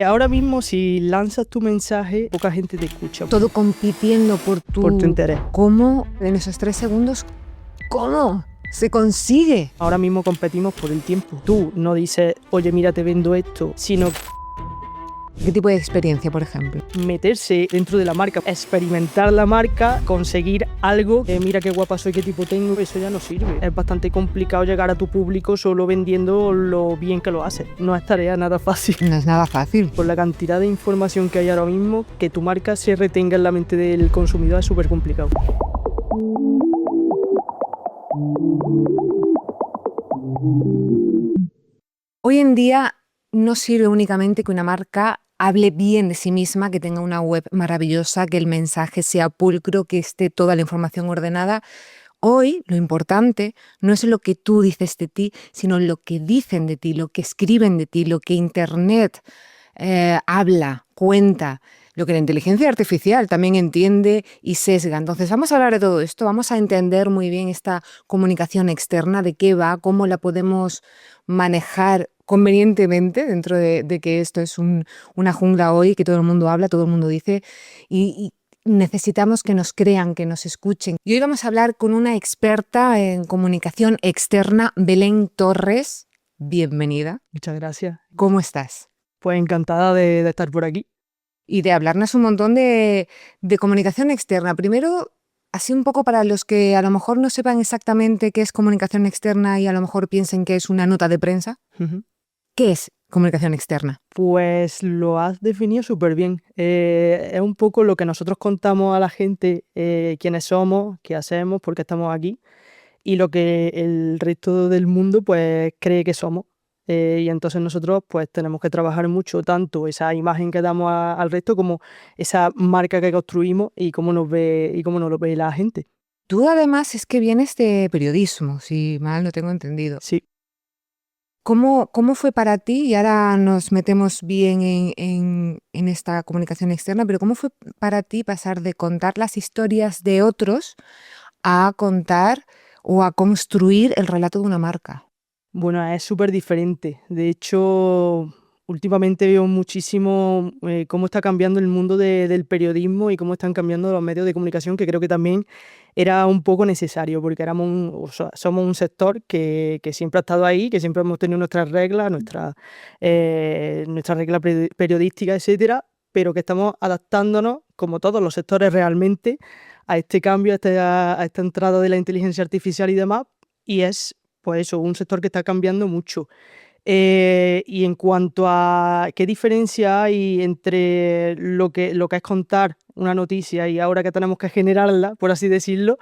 Ahora mismo, si lanzas tu mensaje, poca gente te escucha. Todo compitiendo por Por tu interés. ¿Cómo en esos 3 segundos? ¿Cómo se consigue? Ahora mismo competimos por el tiempo. Tú no dices, oye, mira, te vendo esto, sino ¿Qué tipo de experiencia, por ejemplo? meterse dentro de la marca, experimentar la marca, conseguir algo, mira qué guapa soy, qué tipo tengo, eso ya no sirve. Es bastante complicado llegar a tu público solo vendiendo lo bien que lo haces. No es tarea nada fácil. No es nada fácil. Por la cantidad de información que hay ahora mismo, que tu marca se retenga en la mente del consumidor es súper complicado. Hoy en día no sirve únicamente que una marca hable bien de sí misma, que tenga una web maravillosa, que el mensaje sea pulcro, que esté toda la información ordenada. Hoy lo importante no es lo que tú dices de ti, sino lo que dicen de ti, lo que escriben de ti, lo que Internet habla, cuenta, lo que la inteligencia artificial también entiende y sesga. Entonces vamos a hablar de todo esto, vamos a entender muy bien esta comunicación externa, de qué va, cómo la podemos manejar convenientemente dentro de que esto es una jungla hoy, que todo el mundo habla, todo el mundo dice, y necesitamos que nos crean, que nos escuchen. Y hoy vamos a hablar con una experta en comunicación externa, Belén Torres. Bienvenida. Muchas gracias. ¿Cómo estás? Pues encantada de estar por aquí. Y de hablarnos un montón de comunicación externa. Primero, así un poco para los que a lo mejor no sepan exactamente qué es comunicación externa y a lo mejor piensen que es una nota de prensa. ¿Qué es comunicación externa? Pues lo has definido súper bien. Es un poco lo que nosotros contamos a la gente, quiénes somos, qué hacemos, por qué estamos aquí, y lo que el resto del mundo pues cree que somos. Y entonces nosotros pues tenemos que trabajar mucho tanto esa imagen que damos al resto como esa marca que construimos y cómo nos ve y cómo nos lo ve la gente. Tú además es que vienes de periodismo, si mal no tengo entendido. Sí. ¿Cómo fue para ti? Y ahora nos metemos bien en esta comunicación externa, pero ¿cómo fue para ti pasar de contar las historias de otros a contar o a construir el relato de una marca? Bueno, es súper diferente. De hecho, últimamente veo muchísimo cómo está cambiando el mundo del periodismo y cómo están cambiando los medios de comunicación, que creo que también era un poco necesario, porque somos un sector que siempre ha estado ahí, que siempre hemos tenido nuestras reglas, nuestra regla periodística, etcétera, pero que estamos adaptándonos, como todos los sectores realmente, a este cambio, a esta entrada de la inteligencia artificial y demás, y es pues eso, un sector que está cambiando mucho. Y en cuanto a qué diferencia hay entre lo que es contar una noticia y ahora que tenemos que generarla, por así decirlo,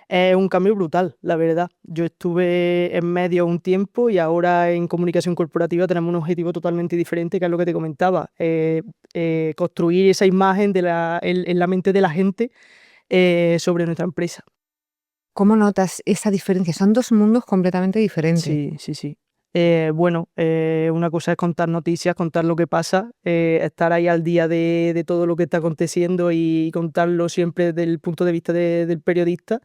es un cambio brutal, la verdad. Yo estuve en medio un tiempo y ahora en comunicación corporativa tenemos un objetivo totalmente diferente, que es lo que te comentaba, construir esa imagen en la mente de la gente sobre nuestra empresa. ¿Cómo notas esa diferencia? Son dos mundos completamente diferentes. Sí, sí, sí. Bueno, una cosa es contar noticias, contar lo que pasa, estar ahí al día de todo lo que está aconteciendo y contarlo siempre desde el punto de vista del periodista.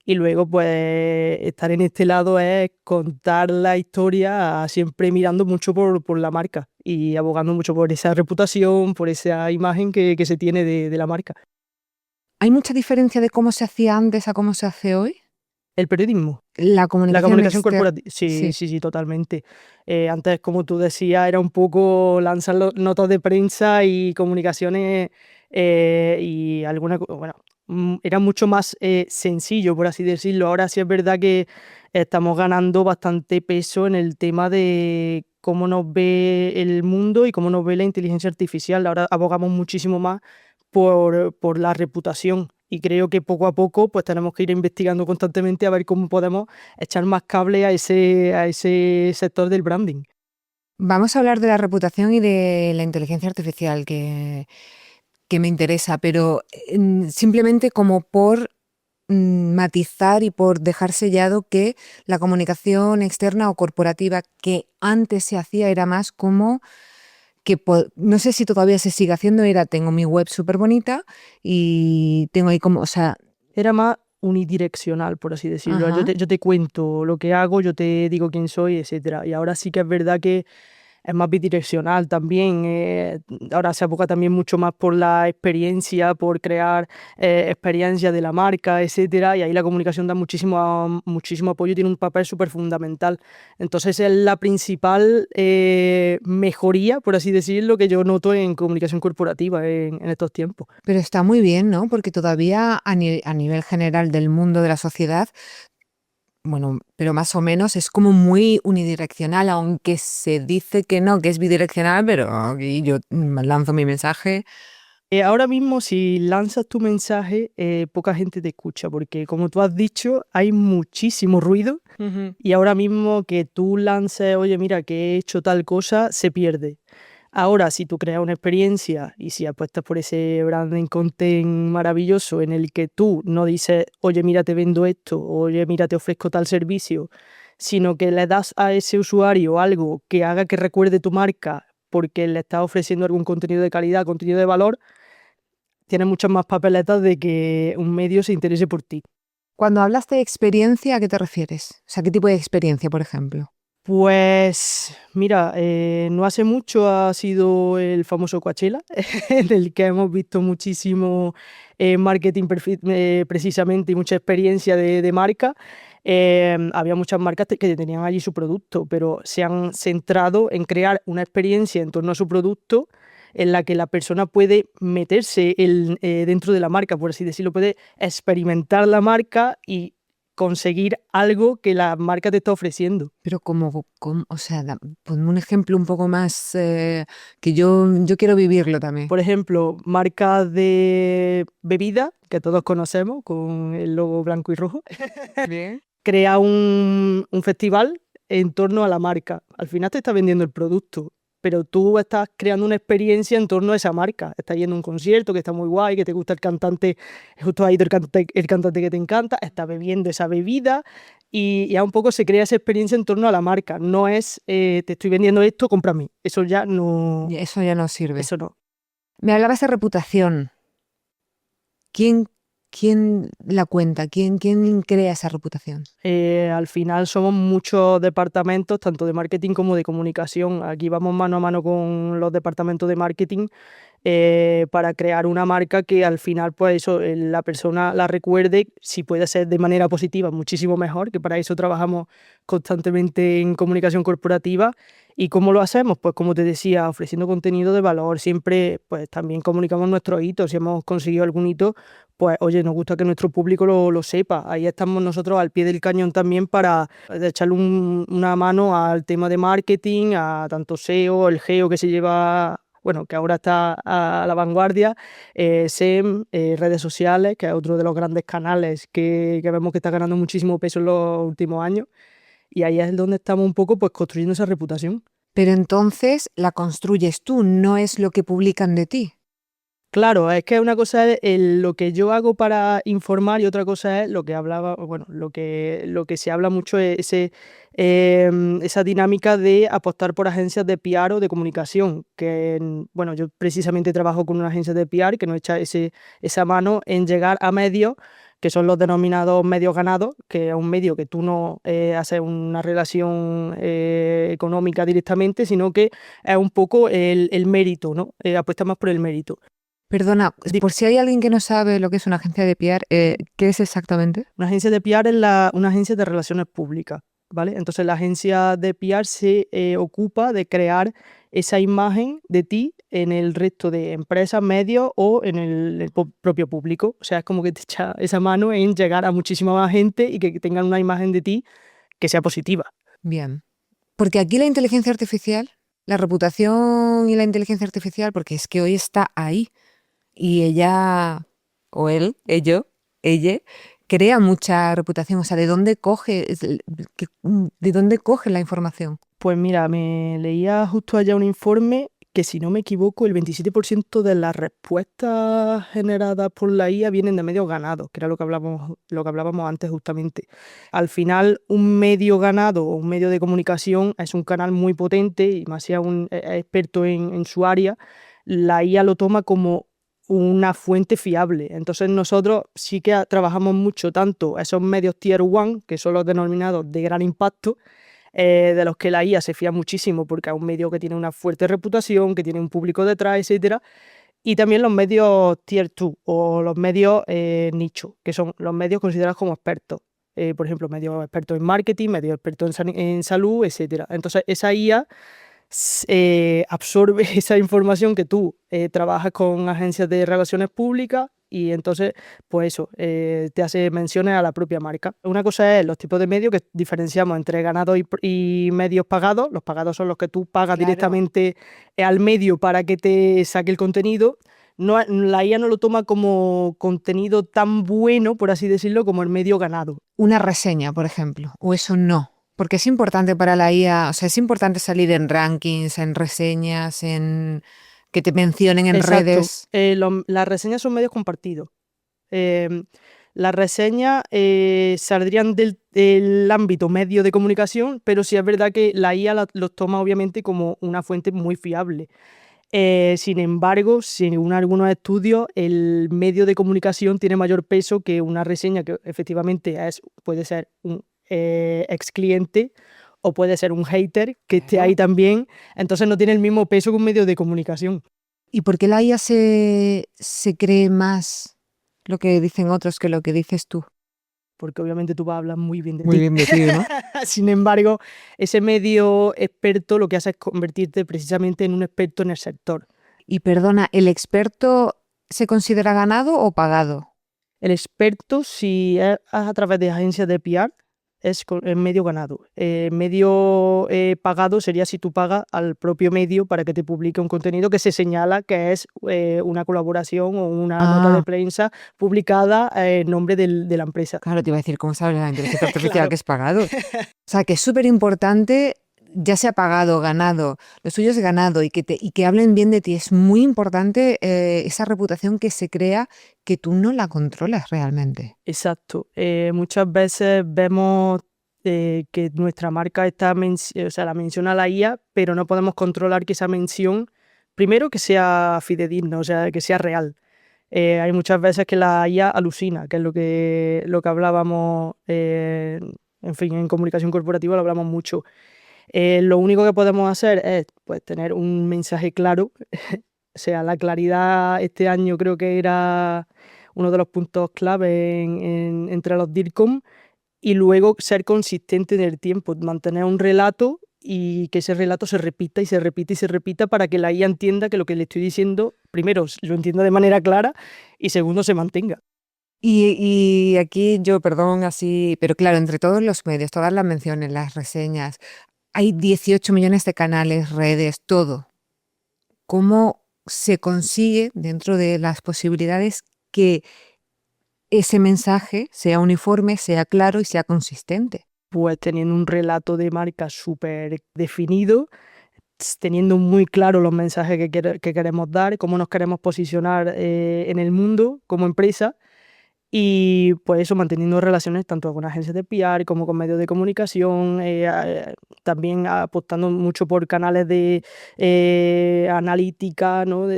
Y luego, pues, estar en este lado es contar la historia siempre mirando mucho por la marca y abogando mucho por esa reputación, por esa imagen que se tiene de la marca. ¿Hay mucha diferencia de cómo se hacía antes a cómo se hace hoy? El periodismo. La La comunicación comunicación externa. corporativa, sí, sí, sí, totalmente. Antes, como tú decías, era un poco lanzar notas de prensa y comunicaciones y bueno, era mucho más sencillo, por así decirlo. Ahora sí es verdad que estamos ganando bastante peso en el tema de cómo nos ve el mundo y cómo nos ve la inteligencia artificial. Ahora abogamos muchísimo más por la reputación. Y creo que poco a poco pues tenemos que ir investigando constantemente a ver cómo podemos echar más cable a ese sector del branding. Vamos a hablar de la reputación y de la inteligencia artificial que me interesa, pero simplemente como por matizar y por dejar sellado que la comunicación externa o corporativa que antes se hacía era más como que no sé si todavía se sigue haciendo, era tengo mi web súper bonita y tengo ahí como, o sea, Era más unidireccional, por así decirlo. ajá. Yo te cuento lo que hago, yo te digo quién soy, etcétera. Y ahora sí que es verdad que es más bidireccional también. Ahora se aboca también mucho más por la experiencia, por crear experiencias de la marca, etcétera, y ahí la comunicación da muchísimo apoyo y tiene un papel súper fundamental. Entonces es la principal mejoría, por así decirlo, que yo noto en comunicación corporativa en estos tiempos. Pero está muy bien, ¿no? Porque todavía a nivel general del mundo de la sociedad, bueno, pero más o menos es como muy unidireccional, aunque se dice que no, que es bidireccional, pero aquí yo lanzo mi mensaje. Ahora mismo, si lanzas tu mensaje, poca gente te escucha, porque como tú has dicho, hay muchísimo ruido Ujú. y ahora mismo que tú lances, oye, mira, que he hecho tal cosa, se pierde. Ahora, si tú creas una experiencia y si apuestas por ese branding content maravilloso en el que tú no dices, oye, mira, te vendo esto, oye, mira, te ofrezco tal servicio, sino que le das a ese usuario algo que haga que recuerde tu marca porque le estás ofreciendo algún contenido de calidad, contenido de valor, tienes muchas más papeletas de que un medio se interese por ti. Cuando hablas de experiencia, ¿a qué te refieres? O sea, ¿qué tipo de experiencia, por ejemplo? Pues mira, no hace mucho ha sido el famoso Coachella, en el que hemos visto muchísimo marketing precisamente y mucha experiencia de marca. Había muchas marcas que tenían allí su producto, pero se han centrado en crear una experiencia en torno a su producto en la que la persona puede meterse dentro de la marca, por así decirlo, puede experimentar la marca y conseguir algo que la marca te está ofreciendo. Pero o sea, ponme un ejemplo un poco más que yo quiero vivirlo también. Por ejemplo, marcas de bebida que todos conocemos con el logo blanco y rojo, Bien. crea un festival en torno a la marca. Al final te está vendiendo el producto, pero tú estás creando una experiencia en torno a esa marca. Estás yendo a un concierto que está muy guay, que te gusta el cantante, justo ha ido el cantante que te encanta, estás bebiendo esa bebida y ya un poco se crea esa experiencia en torno a la marca. No es, te estoy vendiendo esto, cómprame. Eso ya no, Y eso ya no sirve. eso no. Me hablabas de reputación. ¿Quién, quién la cuenta? ¿Quién crea esa reputación? Al final somos muchos departamentos, tanto de marketing como de comunicación. Aquí vamos mano a mano con los departamentos de marketing para crear una marca que al final, pues eso, la persona la recuerde, si puede ser de manera positiva, muchísimo mejor, que para eso trabajamos constantemente en comunicación corporativa. ¿Y cómo lo hacemos? Pues como te decía, ofreciendo contenido de valor. Siempre, pues también comunicamos nuestros hitos. Si hemos conseguido algún hito, pues oye, nos gusta que nuestro público lo sepa. Ahí estamos nosotros al pie del cañón también para echarle una mano al tema de marketing, a tanto SEO, el GEO que se lleva, bueno, que ahora está a la vanguardia, SEM, redes sociales, que es otro de los grandes canales que vemos que está ganando muchísimo peso en los últimos años. Y ahí es donde estamos un poco pues construyendo esa reputación. Pero entonces la construyes tú, no es lo que publican de ti. Claro, es que una cosa es lo que yo hago para informar y otra cosa es lo que hablaba, bueno, lo que se habla mucho es esa dinámica de apostar por agencias de PR o de comunicación, que bueno, yo precisamente trabajo con una agencia de PR que nos echa esa mano en llegar a medios que son los denominados medios ganados, que es un medio que tú no haces una relación económica directamente, sino que es un poco el mérito, ¿no? Apuesta más por el mérito. Perdona, por si hay alguien que no sabe lo que es una agencia de PR, ¿qué es exactamente? Una agencia de PR es una agencia de relaciones públicas, ¿vale? Entonces la agencia de PR se ocupa de crear esa imagen de ti en el resto de empresas, medios o en el propio público. O sea, es como que te echa esa mano en llegar a muchísima más gente y que tengan una imagen de ti que sea positiva. Bien. Porque aquí la inteligencia artificial, la reputación y la inteligencia artificial, porque es que hoy está ahí y ella, o él, ella, crea mucha reputación. O sea, ¿de dónde coge, de dónde coge la información? Pues mira, me leía justo allá un informe que, si no me equivoco, el 27% de las respuestas generadas por la IA vienen de medios ganados, que era lo que hablábamos antes justamente. Al final, un medio ganado o un medio de comunicación es un canal muy potente y más si es un experto en su área, la IA lo toma como una fuente fiable. Entonces nosotros sí que trabajamos mucho tanto esos medios Tier 1, que son los denominados de gran impacto, de los que la IA se fía muchísimo porque es un medio que tiene una fuerte reputación, que tiene un público detrás, etcétera. Y también los medios Tier 2 o los medios nicho, que son los medios considerados como expertos. Por ejemplo, medios expertos en marketing, medios expertos en salud, etcétera. Entonces, esa IA absorbe esa información que tú trabajas con agencias de relaciones públicas y entonces, pues eso, te hace menciones a la propia marca. Una cosa es los tipos de medios que diferenciamos entre ganados y medios pagados. Los pagados son los que tú pagas Claro. directamente al medio para que te saque el contenido. No, la IA no lo toma como contenido tan bueno, por así decirlo, como el medio ganado. Una reseña, por ejemplo, o eso no. Porque es importante para la IA, o sea, es importante salir en rankings, en reseñas, en que te mencionen en Exacto. redes. Las reseñas son medios compartidos. Las reseñas saldrían del ámbito medio de comunicación, pero sí es verdad que la IA los toma obviamente como una fuente muy fiable. Sin embargo, según algunos estudios, el medio de comunicación tiene mayor peso que una reseña que efectivamente puede ser un ex cliente o puede ser un hater que esté ahí también. Entonces no tiene el mismo peso que un medio de comunicación. ¿Y por qué la IA se cree más lo que dicen otros que lo que dices tú? Porque obviamente tú vas a hablar muy bien de Muy ti. bien de ti, ¿no? Sin embargo, ese medio experto lo que hace es convertirte precisamente en un experto en el sector. Y perdona, ¿el experto se considera ganado o pagado? El experto, si es a través de agencias de PR, es medio ganado. Medio pagado sería si tú pagas al propio medio para que te publique un contenido que se señala que es una colaboración o una nota de prensa publicada en nombre de la empresa. Claro, te iba a decir, ¿cómo sabes la inteligencia artificial Claro. que es pagado? O sea, que es súper importante, ya sea pagado, ganado, lo suyo es ganado y que hablen bien de ti. Es muy importante esa reputación que se crea que tú no la controlas realmente. Exacto. Muchas veces vemos que nuestra marca está la menciona la IA, pero no podemos controlar que esa mención, primero, que sea fidedigna, o sea, que sea real. Hay muchas veces que la IA alucina, que es lo que hablábamos, en fin, en comunicación corporativa lo hablamos mucho. Lo único que podemos hacer es pues, tener un mensaje claro. O sea, la claridad este año creo que era uno de los puntos clave entre los DIRCOM, y luego ser consistente en el tiempo, mantener un relato y que ese relato se repita y se repita y se repita para que la IA entienda que lo que le estoy diciendo, primero, lo entienda de manera clara y segundo, se mantenga. Y aquí yo, perdón, así, pero claro, entre todos los medios, todas las menciones, las reseñas, hay 18 millones de canales, redes, todo. ¿Cómo se consigue, dentro de las posibilidades, que ese mensaje sea uniforme, sea claro y sea consistente? Pues teniendo un relato de marca súper definido, teniendo muy claro los mensajes que queremos dar, cómo nos queremos posicionar en el mundo como empresa. Y pues eso, manteniendo relaciones tanto con agencias de PR como con medios de comunicación, también apostando mucho por canales de analítica, ¿no?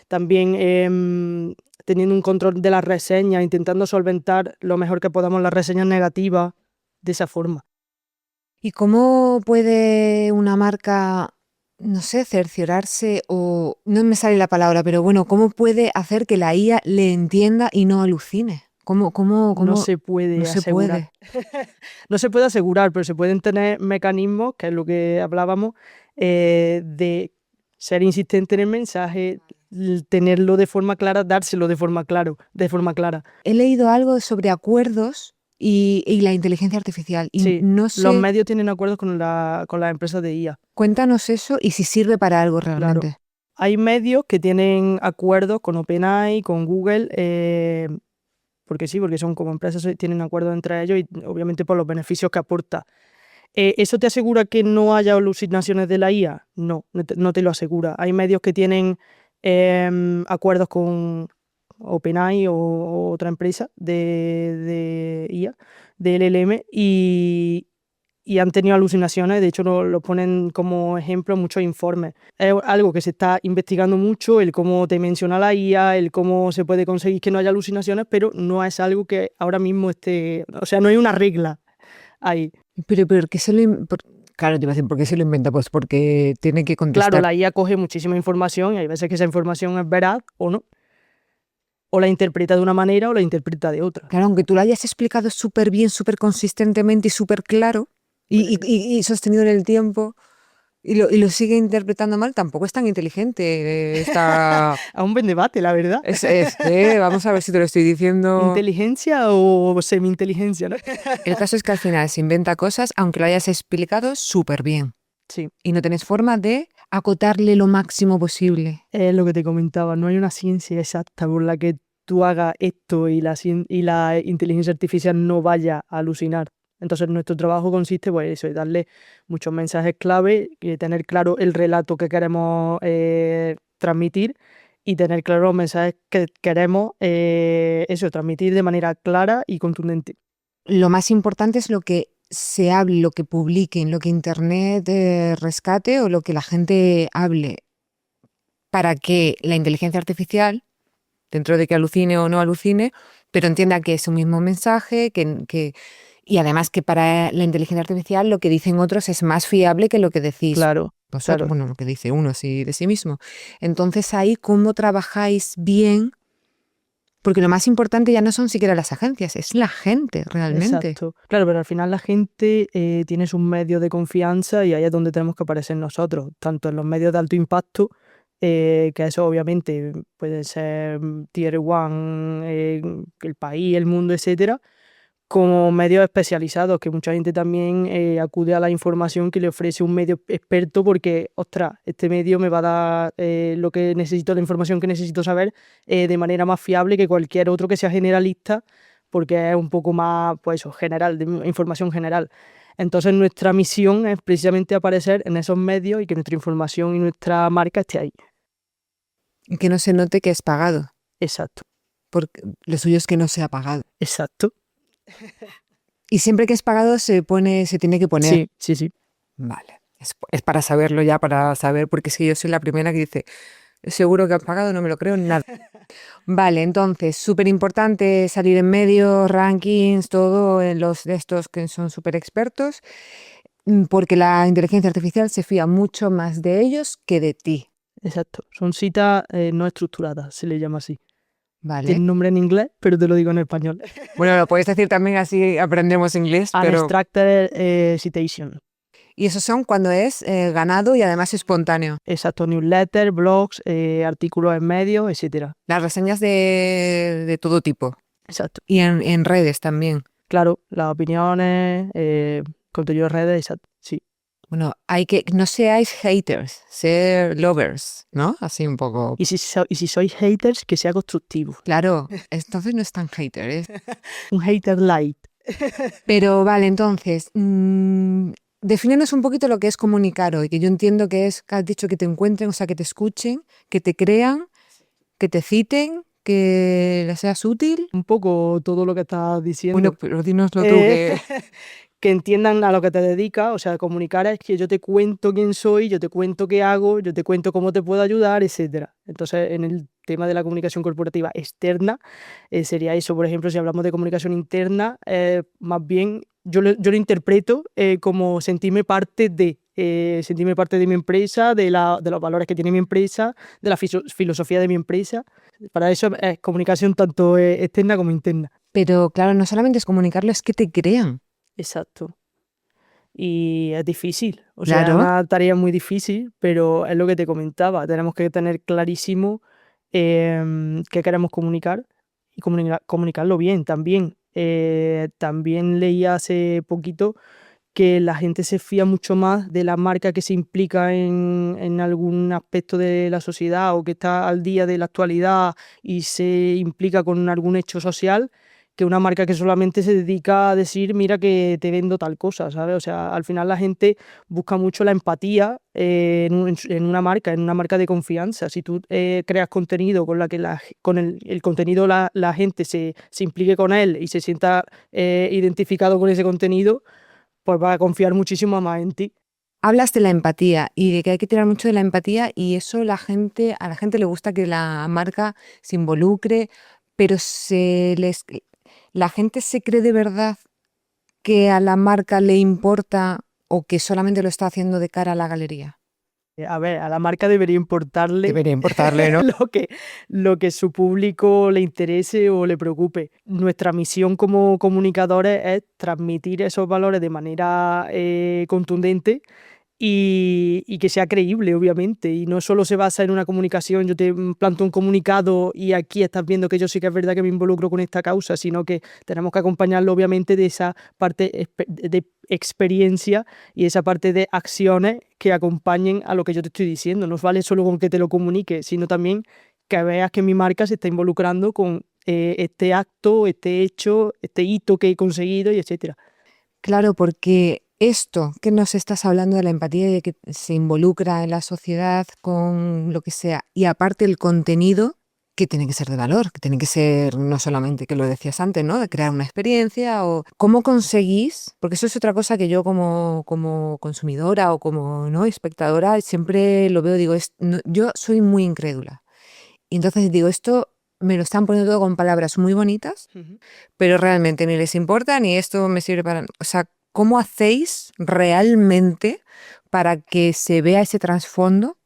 También teniendo un control de las reseñas, intentando solventar lo mejor que podamos las reseñas negativas de esa forma. ¿Y cómo puede una marca, no sé, cerciorarse o no me sale la palabra, pero bueno, cómo puede hacer que la IA le entienda y no alucine? ¿Cómo? No se puede No se asegurar. No se puede asegurar, pero se pueden tener mecanismos, que es lo que hablábamos, de ser insistente en el mensaje, tenerlo de forma clara, dárselo de forma clara. He leído algo sobre acuerdos y la inteligencia artificial y Sí, no sé, los medios tienen acuerdos con las empresas de IA. cuéntanos eso y si sirve para algo Claro. realmente. Hay medios que tienen acuerdos con OpenAI, con Google, porque sí, porque son como empresas, tienen acuerdos entre ellos y obviamente por los beneficios que aporta. ¿Eso te asegura que no haya alucinaciones de la IA? No, no te lo asegura. Hay medios que tienen acuerdos con OpenAI o otra empresa de IA, de LLM, y han tenido alucinaciones. De hecho, lo ponen como ejemplo en muchos informes. Es algo que se está investigando mucho, el cómo te menciona la IA, el cómo se puede conseguir que no haya alucinaciones, pero no es algo que ahora mismo esté... O sea, no hay una regla ahí. Pero Claro, te iba a decir, ¿por qué se lo inventa? Pues porque tiene que contestar. Claro, la IA coge muchísima información y hay veces que esa información es veraz o no. O la interpreta de una manera o la interpreta de otra. Claro, aunque tú lo hayas explicado súper bien, súper consistentemente y súper claro y sostenido en el tiempo y lo sigue interpretando mal, tampoco es tan inteligente. Aún ven debate, la verdad. Vamos a ver si te lo estoy diciendo. ¿Inteligencia o semi-inteligencia, no? El caso es que al final se inventa cosas, aunque lo hayas explicado súper bien. Sí, Y no tienes forma de acotarle lo máximo posible. es lo que te comentaba. No hay una ciencia exacta por la que tú hagas esto y la inteligencia artificial no vaya a alucinar. Entonces nuestro trabajo consiste pues eso, en darle muchos mensajes clave, y tener claro el relato que queremos transmitir y tener claro los mensajes que queremos transmitir de manera clara y contundente. Lo más importante es lo que se hable, lo que publiquen, lo que Internet rescate o lo que la gente hable, para que la inteligencia artificial, dentro de que alucine o no alucine, pero entienda que es un mismo mensaje, y además que para la inteligencia artificial lo que dicen otros es más fiable que lo que decís Claro, vosotros, claro. bueno, lo que dice uno sí, de sí mismo. Entonces ahí, ¿cómo trabajáis bien? Porque lo más importante ya no son siquiera las agencias, es la gente realmente. Exacto. Claro, pero al final la gente tiene sus medios de confianza y ahí es donde tenemos que aparecer nosotros, tanto en los medios de alto impacto, que eso obviamente puede ser Tier One, el país, el mundo, etcétera, como medios especializados, que mucha gente también acude a la información que le ofrece un medio experto porque, ostras, este medio me va a dar lo que necesito, la información que necesito saber de manera más fiable que cualquier otro que sea generalista, porque es un poco más, pues eso, general, de información general. Entonces nuestra misión es precisamente aparecer en esos medios y que nuestra información y nuestra marca esté ahí. Y que no se note que es pagado, Exacto, porque lo suyo es que no sea pagado. exacto. Y siempre que es pagado se tiene que poner. Sí, sí, sí. Vale. Es para saberlo ya, para saber, porque es que yo soy la primera que dice, seguro que has pagado, no me lo creo, nada. Vale, entonces, súper importante salir en medios, rankings, todo, en los de estos que son súper expertos, porque la inteligencia artificial se fía mucho más de ellos que de ti. Exacto. Son citas no estructuradas, se le llama así. Vale. Tiene nombre en inglés, pero te lo digo en español. Bueno, lo puedes decir también, así aprendemos inglés, pero... Unstructured citation. Y esos son cuando es ganado y además espontáneo. Exacto, newsletter, blogs, artículos en medios, etcétera. Las reseñas de todo tipo. Exacto. Y en redes también. Claro, las opiniones, contenido en redes, exacto. Sí. Bueno, no seáis haters, ser lovers, ¿no? Así un poco. Y si sois haters, que sea constructivo. Claro, entonces no es tan hater, ¿eh? Un hater light. Pero vale, entonces, defínenos un poquito lo que es comunicar hoy, que yo entiendo que es, que has dicho que te encuentren, o sea, que te escuchen, que te crean, que te citen, que les seas útil. Un poco todo lo que estás diciendo. Bueno, pero dínoslo tú, que... Que entiendan a lo que te dedicas, o sea, comunicar es que yo te cuento quién soy, yo te cuento qué hago, yo te cuento cómo te puedo ayudar, etcétera. Entonces, en el tema de la comunicación corporativa externa, sería eso, por ejemplo, si hablamos de comunicación interna, más bien yo lo interpreto como sentirme parte de mi empresa, de los valores que tiene mi empresa, de la filosofía de mi empresa. Para eso es comunicación tanto externa como interna. Pero claro, no solamente es comunicarlo, es que te crean. Exacto. Y es difícil, o sea, es Claro. una tarea muy difícil, pero es lo que te comentaba, tenemos que tener clarísimo qué queremos comunicar y comunicarlo bien también. También leí hace poquito que la gente se fía mucho más de la marca que se implica en algún aspecto de la sociedad o que está al día de la actualidad y se implica con algún hecho social, que una marca que solamente se dedica a decir, mira que te vendo tal cosa, ¿sabes? O sea, al final la gente busca mucho la empatía en una marca de confianza. Si tú creas contenido con la que con el contenido la gente se implique con él y se sienta identificado con ese contenido, pues va a confiar muchísimo más en ti. Hablas de la empatía y de que hay que tirar mucho de la empatía, y eso a la gente le gusta que la marca se involucre, pero la gente se cree de verdad que a la marca le importa o que solamente lo está haciendo de cara a la galería? A ver, a la marca debería importarle Debería importarle, ¿no? lo que su público le interese o le preocupe. Nuestra misión como comunicadores es transmitir esos valores de manera contundente y que sea creíble, obviamente. Y no solo se basa en una comunicación, yo te planto un comunicado y aquí estás viendo que yo sí que es verdad que me involucro con esta causa, sino que tenemos que acompañarlo, obviamente, de esa parte de experiencia y esa parte de acciones que acompañen a lo que yo te estoy diciendo. No vale solo con que te lo comunique, sino también que veas que mi marca se está involucrando con este acto, este hecho, este hito que he conseguido y etcétera. Claro, porque esto que nos estás hablando de la empatía y de que se involucra en la sociedad con lo que sea, y aparte el contenido, que tiene que ser de valor, que tiene que ser no solamente, que lo decías antes, ¿no? De crear una experiencia o cómo conseguís, porque eso es otra cosa que yo como consumidora o como no espectadora siempre lo veo, digo, yo soy muy incrédula. Y entonces digo, esto me lo están poniendo todo con palabras muy bonitas, Ujú. pero realmente ni les importa ni esto me sirve para... O sea, ¿cómo hacéis realmente para que se vea ese trasfondo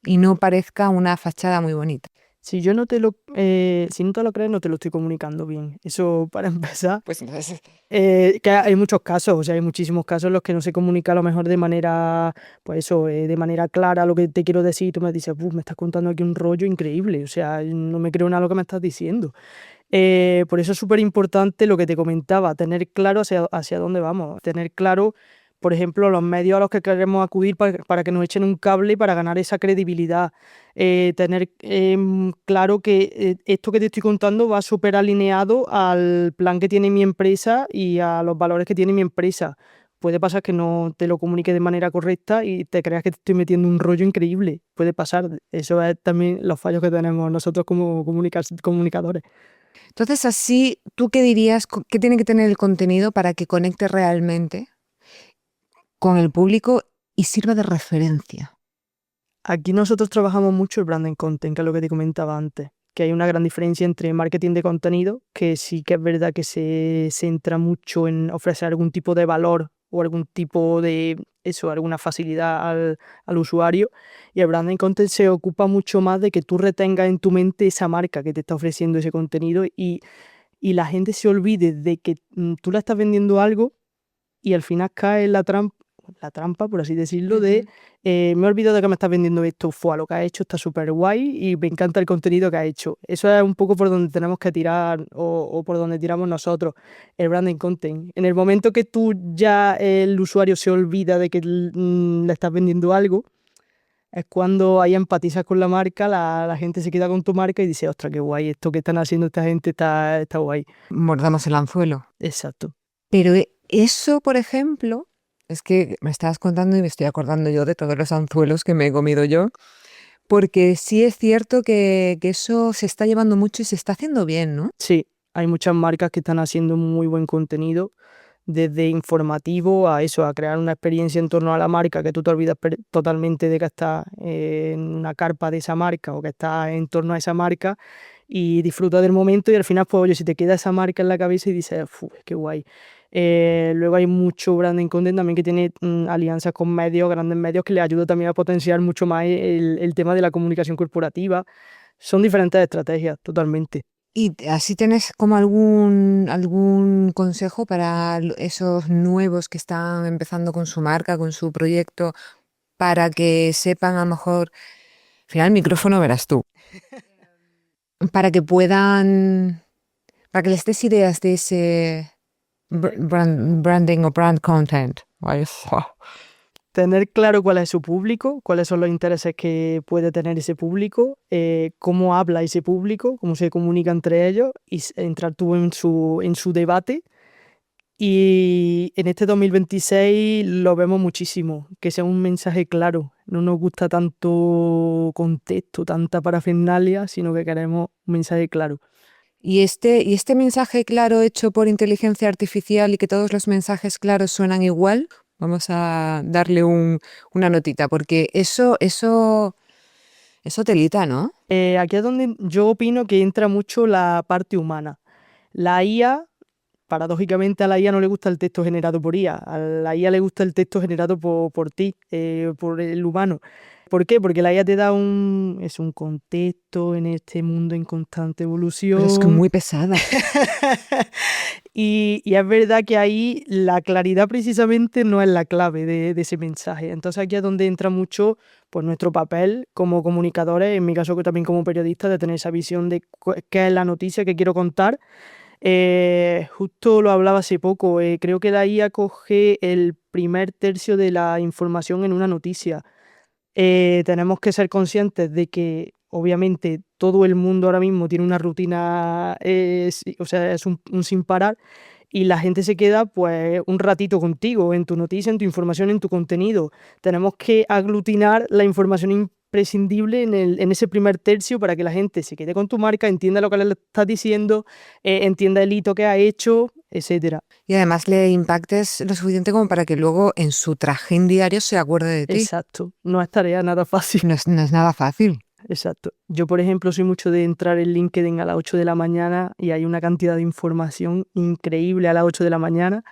y no parezca una fachada muy bonita? Si no te lo crees, no te lo estoy comunicando bien. Eso para empezar. Pues entonces, Que hay muchos casos, o sea, hay muchísimos casos en los que no se comunica a lo mejor de manera, pues eso, de manera clara lo que te quiero decir y tú me dices, me estás contando aquí un rollo increíble, o sea, no me creo nada de lo que me estás diciendo. Por eso es súper importante lo que te comentaba, tener claro hacia dónde vamos, tener claro, por ejemplo, los medios a los que queremos acudir para que nos echen un cable y para ganar esa credibilidad. Tener claro que esto que te estoy contando va súper alineado al plan que tiene mi empresa y a los valores que tiene mi empresa. Puede pasar que no te lo comunique de manera correcta y te creas que te estoy metiendo un rollo increíble. Puede pasar. Eso es también los fallos que tenemos nosotros como comunicadores. entonces así, ¿tú qué dirías? ¿Qué tiene que tener el contenido para que conecte realmente con el público y sirva de referencia? Aquí nosotros trabajamos mucho el branding content, que es lo que te comentaba antes, que hay una gran diferencia entre marketing de contenido, que sí que es verdad que se centra mucho en ofrecer algún tipo de valor o algún tipo de, eso, alguna facilidad al usuario, y el branding content se ocupa mucho más de que tú retengas en tu mente esa marca que te está ofreciendo ese contenido y la gente se olvide de que tú le estás vendiendo algo y al final cae en la trampa, por así decirlo, de Ujú. me he olvidado de que me estás vendiendo esto, fue lo que ha hecho está súper guay y me encanta el contenido que ha hecho. Eso es un poco por donde tenemos que tirar o por donde tiramos nosotros, el branding content. En el momento que tú ya el usuario se olvida de que le estás vendiendo algo, es cuando ahí empatizas con la marca, la gente se queda con tu marca y dice, ostras, qué guay, esto que están haciendo esta gente está guay. Mordamos el anzuelo. Exacto. Pero eso, por ejemplo, es que me estabas contando y me estoy acordando yo de todos los anzuelos que me he comido yo, porque sí es cierto que eso se está llevando mucho y se está haciendo bien, ¿no? Sí, hay muchas marcas que están haciendo muy buen contenido, desde informativo a eso, a crear una experiencia en torno a la marca, que tú te olvidas totalmente de que estás en una carpa de esa marca o que estás en torno a esa marca y disfrutas del momento y al final, pues oye, si te queda esa marca en la cabeza y dices, qué guay. Luego hay mucho branding content también que tiene alianzas con medios, grandes medios, que le ayuda también a potenciar mucho más el tema de la comunicación corporativa. Son diferentes estrategias, totalmente. Y así tienes como algún consejo para esos nuevos que están empezando con su marca, con su proyecto, para que sepan a lo mejor, al final el micrófono verás tú, para que puedan, para que les des ideas de ese branding o brand content. Ay, Tener claro cuál es su público, cuáles son los intereses que puede tener ese público, cómo habla ese público, cómo se comunica entre ellos y entrar tú en su debate. Y en este 2026 lo vemos muchísimo, que sea un mensaje claro. No nos gusta tanto contexto, tanta parafernalia, sino que queremos un mensaje claro. Y este mensaje claro hecho por inteligencia artificial y que todos los mensajes claros suenan igual, vamos a darle una notita, porque eso telita, ¿no? Aquí es donde yo opino que entra mucho la parte humana. La IA paradójicamente a la IA no le gusta el texto generado por IA, a la IA le gusta el texto generado por ti, por el humano. ¿Por qué? Porque la IA te da es un contexto en este mundo en constante Pero es que evolución. muy pesada. Y es verdad que ahí la claridad precisamente no es la clave de ese mensaje. Entonces aquí es donde entra mucho pues, nuestro papel como comunicadores, en mi caso que también como periodista, de tener esa visión de qué es la noticia que quiero contar. Justo lo hablaba hace poco, creo que la IA coge el primer tercio de la información en una noticia. Tenemos que ser conscientes de que obviamente todo el mundo ahora mismo tiene una rutina, o sea, es un sin parar y la gente se queda pues un ratito contigo, en tu noticia, en tu información, en tu contenido. Tenemos que aglutinar la información imprescindible en ese primer tercio para que la gente se quede con tu marca, entienda lo que le estás diciendo, entienda el hito que ha hecho, etcétera. Y además le impactes lo suficiente como para que luego en su trajín diario se acuerde de ti. Exacto, no es tarea nada fácil. No es nada fácil. Exacto. Yo, por ejemplo, soy mucho de entrar en LinkedIn a las 8 de la mañana y hay una cantidad de información increíble a las 8 de la mañana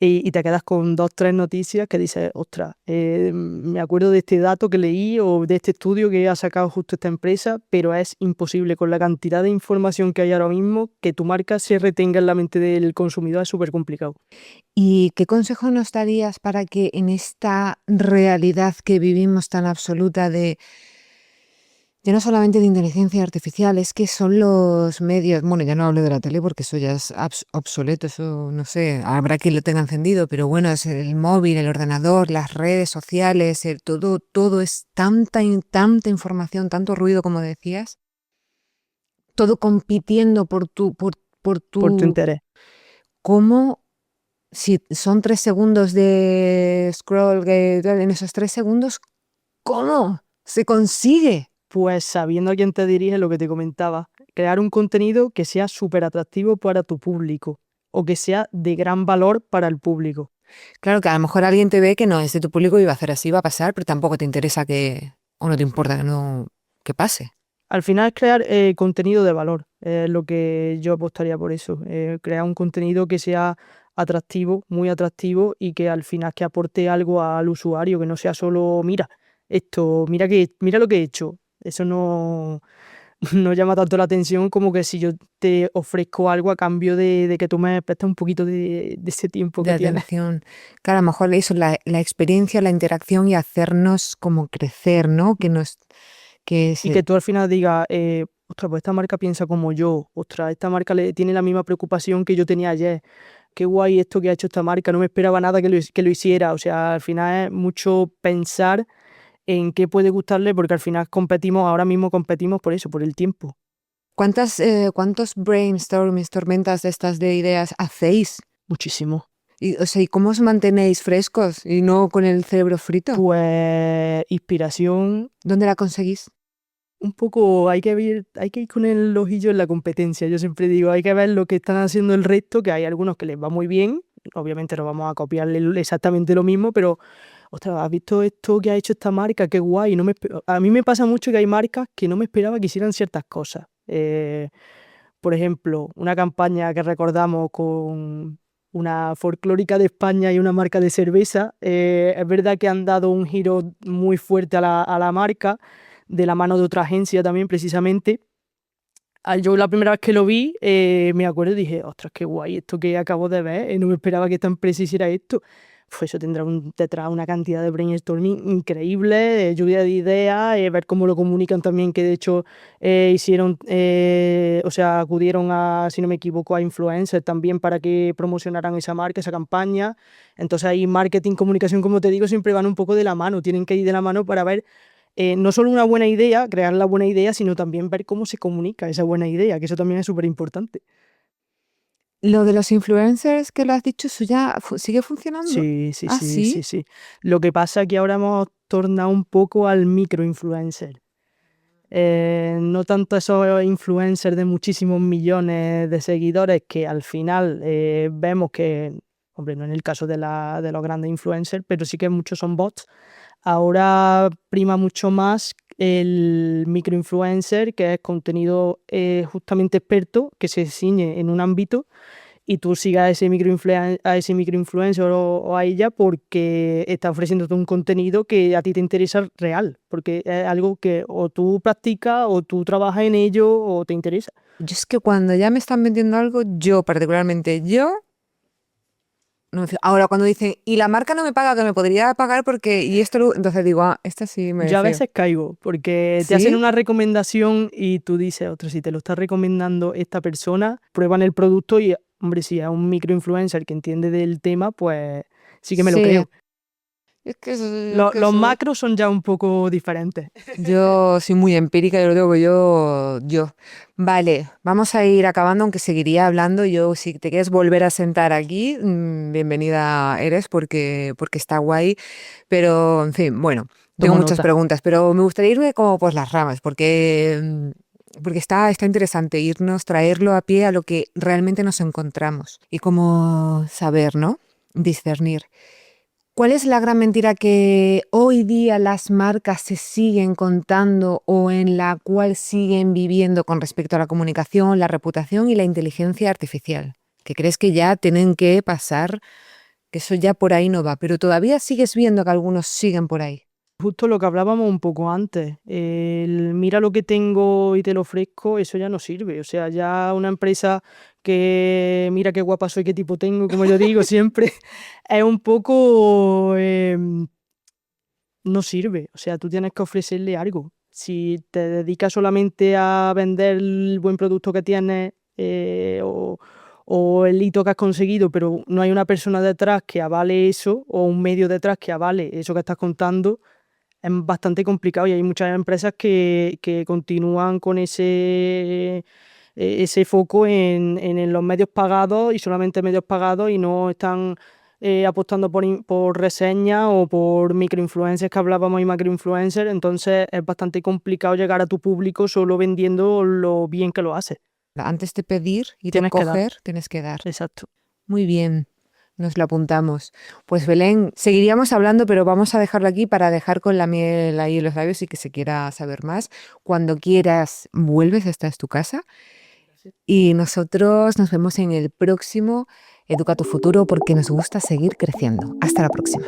y te quedas con 2, 3 noticias que dices, ostras, me acuerdo de este dato que leí o de este estudio que ha sacado justo esta empresa, pero es imposible con la cantidad de información que hay ahora mismo que tu marca se retenga en la mente del consumidor, es súper complicado. ¿Y qué consejo nos darías para que en esta realidad que vivimos tan absoluta de ya no solamente de inteligencia artificial, es que son los medios, bueno, ya no hablo de la tele porque eso ya es obsoleto, eso no sé, habrá quien lo tenga encendido, pero bueno, es el móvil, el ordenador, las redes sociales, todo es tanta información, tanto ruido como decías, todo compitiendo por Por tu tu, interés. cómo, si son 3 segundos de scroll, en esos 3 segundos, ¿cómo se consigue? Pues sabiendo a quién te diriges, lo que te comentaba, crear un contenido que sea súper atractivo para tu público o que sea de gran valor para el público. Claro que a lo mejor alguien te ve que no es de tu público y va a hacer así, va a pasar, pero tampoco te interesa o no te importa que pase. Al final es crear contenido de valor, es lo que yo apostaría por eso, crear un contenido que sea atractivo, muy atractivo y que al final que aporte algo al usuario, que no sea solo, mira, esto, mira lo que he hecho. Eso no, no llama tanto la atención como que si yo te ofrezco algo a cambio de que tú me prestes un poquito de ese tiempo De que tienes. atención. Claro, a lo mejor eso, la experiencia, la interacción y hacernos como crecer, ¿no? Que Y se, que tú al final digas, ostras, pues esta marca piensa como yo, ostras, esta marca tiene la misma preocupación que yo tenía ayer. Qué guay esto que ha hecho esta marca, no me esperaba nada que lo hiciera. O sea, al final es mucho pensar en qué puede gustarle, porque al final ahora mismo competimos por eso, por el tiempo. ¿cuántos brainstormings, tormentas de estas de ideas hacéis? Muchísimo. Y, o sea, ¿y cómo os mantenéis frescos y no con el cerebro frito? Pues inspiración, ¿Dónde la conseguís? un poco hay que ir con el ojillo en la competencia. Yo siempre digo, hay que ver lo que están haciendo el resto, que hay algunos que les va muy bien. Obviamente no vamos a copiarle exactamente lo mismo, pero, ostras, ¿has visto esto que ha hecho esta marca? Qué guay. A mí me pasa mucho que hay marcas que no me esperaba que hicieran ciertas cosas. Por ejemplo, una campaña que recordamos con una folclórica de España y una marca de cerveza. Es verdad que han dado un giro muy fuerte a la marca, de la mano de otra agencia también, precisamente. Yo la primera vez que lo vi, me acuerdo y dije, ostras, qué guay esto que acabo de ver, no me esperaba que esta empresa hiciera esto. Pues eso tendrá detrás una cantidad de brainstorming increíble, lluvia de ideas, ver cómo lo comunican también, que de hecho hicieron, o sea, acudieron a, si no me equivoco, a influencers también para que promocionaran esa marca, esa campaña. Entonces ahí marketing, comunicación, como te digo, siempre van un poco de la mano, tienen que ir de la mano para ver no solo una buena idea, crear la buena idea, sino también ver cómo se comunica esa buena idea, que eso también es súper importante. Lo de los influencers que lo has dicho, ¿eso ya sigue funcionando? Sí, sí, ¿Ah, sí, sí, sí? sí. Lo que pasa es que ahora hemos tornado un poco al microinfluencer. No tanto esos influencers de muchísimos millones de seguidores que al final vemos que, hombre, no en el caso de los grandes influencers, pero sí que muchos son bots. Ahora prima mucho más el microinfluencer, que es contenido justamente experto, que se ciñe en un ámbito y tú sigas a ese microinfluencer o a ella porque está ofreciéndote un contenido que a ti te interesa real, porque es algo que o tú practicas o tú trabajas en ello o te interesa. Yo es que cuando ya me están vendiendo algo, yo particularmente, no me fío. Ahora cuando dicen, y la marca no me paga, que me podría pagar porque, y esto, entonces digo, esta sí me Yo a fío. veces caigo porque te hacen ¿Sí? una recomendación y tú dices, otro, si te lo está recomendando esta persona, prueban el producto y, hombre, si es un microinfluencer que entiende del tema, pues sí que me lo Sí. creo. Es que Los eso. macros son ya un poco diferentes. Yo soy muy empírica, yo lo digo que yo. Vale, vamos a ir acabando, aunque seguiría hablando. Yo, si te quieres volver a sentar aquí, bienvenida eres porque está guay. Pero, en fin, bueno, tengo Tomo muchas nota. preguntas, pero me gustaría irme como por las ramas, porque está interesante irnos, traerlo a pie a lo que realmente nos encontramos y cómo saber, ¿no? Discernir. ¿Cuál es la gran mentira que hoy día las marcas se siguen contando o en la cual siguen viviendo con respecto a la comunicación, la reputación y la inteligencia artificial? ¿Que crees que ya tienen que pasar, que eso ya por ahí no va, pero todavía sigues viendo que algunos siguen por ahí? Justo lo que hablábamos un poco antes, el mira lo que tengo y te lo ofrezco, eso ya no sirve. O sea, ya una empresa que mira qué guapa soy, qué tipo tengo, como yo digo siempre, es un poco, no sirve. O sea, tú tienes que ofrecerle algo. Si te dedicas solamente a vender el buen producto que tienes, o el hito que has conseguido, pero no hay una persona detrás que avale eso, o un medio detrás que avale eso que estás contando, es bastante complicado y hay muchas empresas que continúan con ese foco en los medios pagados y solamente medios pagados y no están apostando por reseñas o por microinfluencers que hablábamos y macroinfluencers. Entonces es bastante complicado llegar a tu público solo vendiendo lo bien que lo haces. Antes de pedir y de Tienes que dar, coger, tienes que dar. exacto. Muy bien, nos lo apuntamos. Pues Belén, seguiríamos hablando, pero vamos a dejarlo aquí para dejar con la miel ahí en los labios y que se quiera saber más. Cuando quieras, vuelves, esta es tu casa. Y nosotros nos vemos en el próximo Educa tu futuro porque nos gusta seguir creciendo. Hasta la próxima.